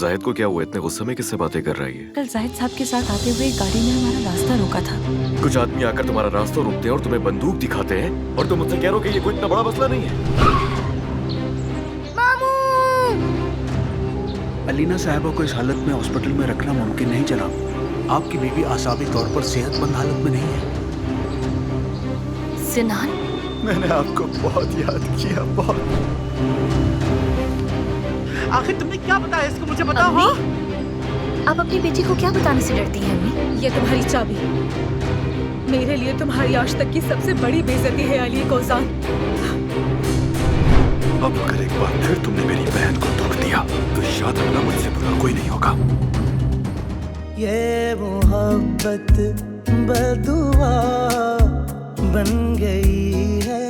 जाहिद को क्या हुआ? इतने गुस्से में किससे बातें कर रही है? कल जाहिद साहब के साथ आते हुए गाड़ी ने हमारा रास्ता रोका था। कुछ आदमी आकर तुम्हारा रास्ता रोकते हैं और तुम्हें बंदूक दिखाते हैं और तुम मुझसे कह रहे हो कि ये कोई इतना बड़ा मसला नहीं है। मामू! अलीना साहिबा को इस हालत में हॉस्पिटल में रखना मुमकिन नहीं जनाब। आपकी बीवी आसाबी तौर पर सेहतमंद हालत में नहीं है। सिनान, मैंने आपको बहुत याद किया, बहुत। आखिर तुमने क्या बताया इसको मुझे बताओ। हाँ? आप अपनी बेटी को क्या बताने से डरती हैं अम्मी? ये तुम्हारी चाबी मेरे लिए तुम्हारी आज तक की सबसे बड़ी बेइज्जती है अली कौजान। अब अगर एक बार फिर तुमने मेरी बहन को दुख दिया तो याद रखना मुझसे बुरा कोई नहीं होगा। ये मोहब्बत बदुआ बन गई है।